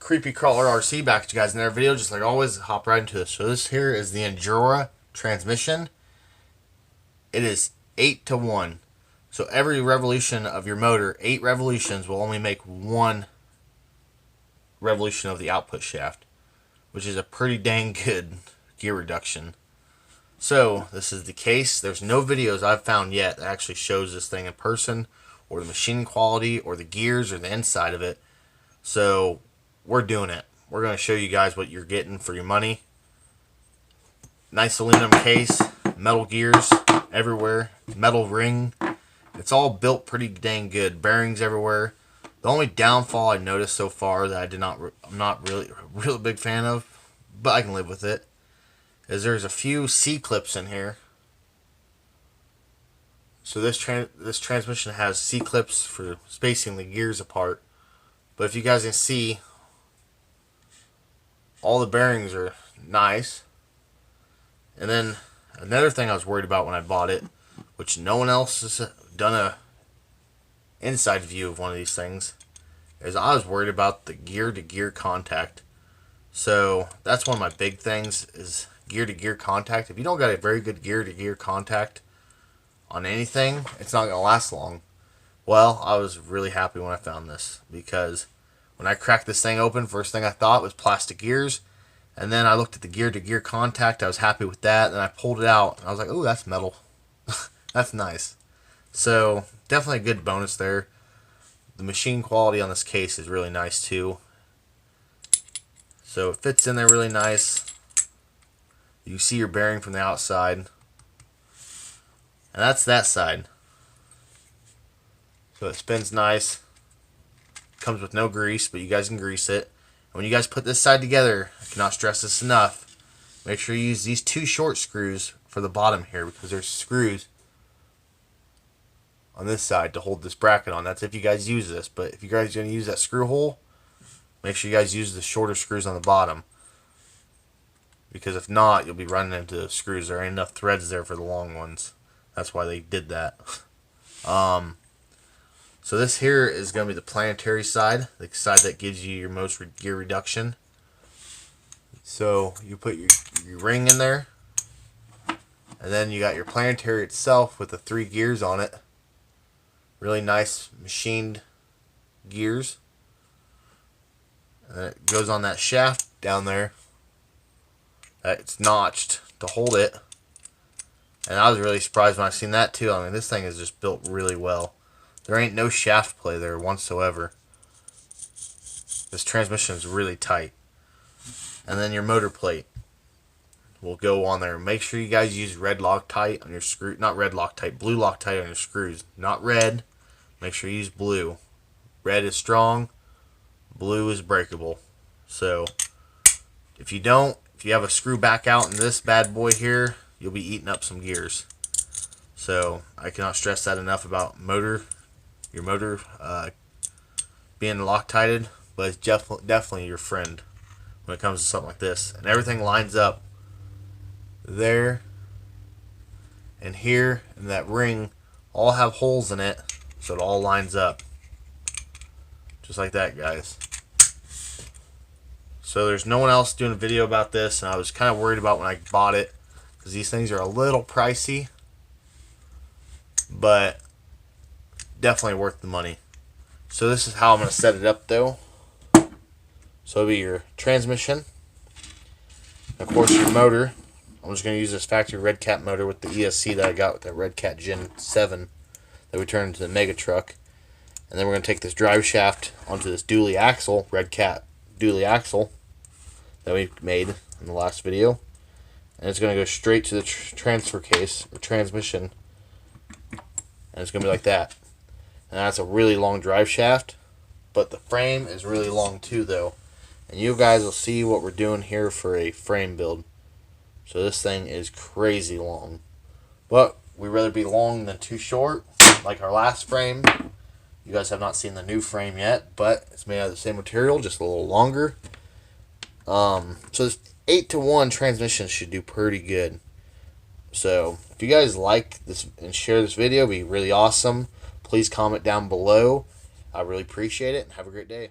creepy crawler RC back at you guys in another video. Just like always, hop right into this. So this here is the INJORA transmission. It is 8 to 1. So every revolution of your motor, 8 revolutions will only make 1 revolution of the output shaft, which is a pretty dang good gear reduction. So this is the case. There's no videos I've found yet that actually shows this thing in person, or the machine quality, or the gears, or the inside of it. So we're doing it. We're going to show you guys what you're getting for your money. Nice aluminum case, metal gears everywhere, metal ring. It's all built pretty dang good. Bearings everywhere. The only downfall I noticed so far that I'm not really a real big fan of, but I can live with it, is there's a few C-clips in here. So this transmission has C-clips for spacing the gears apart. But if you guys can see, all the bearings are nice. And then another thing I was worried about when I bought it, which no one else has done a inside view of one of these things, is I was worried about the gear-to-gear contact. So that's one of my big things, is gear-to-gear contact. If you don't got a very good gear-to-gear contact on anything, it's not going to last long. Well, I was really happy when I found this, because when I cracked this thing open, first thing I thought was plastic gears, and then I looked at the gear-to-gear contact. I was happy with that. Then I pulled it out, and I was like, "Oh, that's metal. That's nice." So definitely a good bonus there. The machine quality on this case is really nice too. So it fits in there really nice. You see your bearing from the outside, and that's that side. So it spins nice. Comes with no grease, but you guys can grease it. And when you guys put this side together, I cannot stress this enough, make sure you use these 2 short screws for the bottom here, because there's screws on this side to hold this bracket on. That's if you guys use this, but if you guys are going to use that screw hole, make sure you guys use the shorter screws on the bottom, because if not, you'll be running into screws. There ain't enough threads there for the long ones. That's why they did that. So this here is going to be the planetary side, the side that gives you your most gear reduction. So you put your ring in there, and then you got your planetary itself with the 3 gears on it. Really nice machined gears. And then it goes on that shaft down there. It's notched to hold it. And I was really surprised when I seen that too. I mean, this thing is just built really well. There ain't no shaft play there whatsoever. This transmission is really tight. And then your motor plate will go on there. Make sure you guys use red Loctite on your screw. Not red Loctite, blue Loctite on your screws. Not red. Make sure you use blue. Red is strong. Blue is breakable. So if you have a screw back out in this bad boy here, you'll be eating up some gears. So I cannot stress that enough about your motor being Loctited, but it's definitely your friend when it comes to something like this. And everything lines up there and here, and that ring all have holes in it, so it all lines up just like that, guys. So there's no one else doing a video about this, and I was kind of worried about when I bought it, because these things are a little pricey, but definitely worth the money. So this is how I'm going to set it up though. So it'll be your transmission, of course your motor. I'm just going to use this factory Red Cat motor with the ESC that I got with that Red Cat Gen 7 that we turned into the Mega Truck. And then we're going to take this drive shaft onto this dually axle, Red Cat dually axle that we made in the last video. And it's going to go straight to the transfer case, or transmission. And it's going to be like that. And that's a really long drive shaft, but the frame is really long too though. And you guys will see what we're doing here for a frame build. So this thing is crazy long. But we'd rather be long than too short, like our last frame. You guys have not seen the new frame yet, but it's made out of the same material, just a little longer. So this 8 to 1 transmission should do pretty good. So if you guys like this and share this video, it'd be really awesome. Please comment down below. I really appreciate it. Have a great day.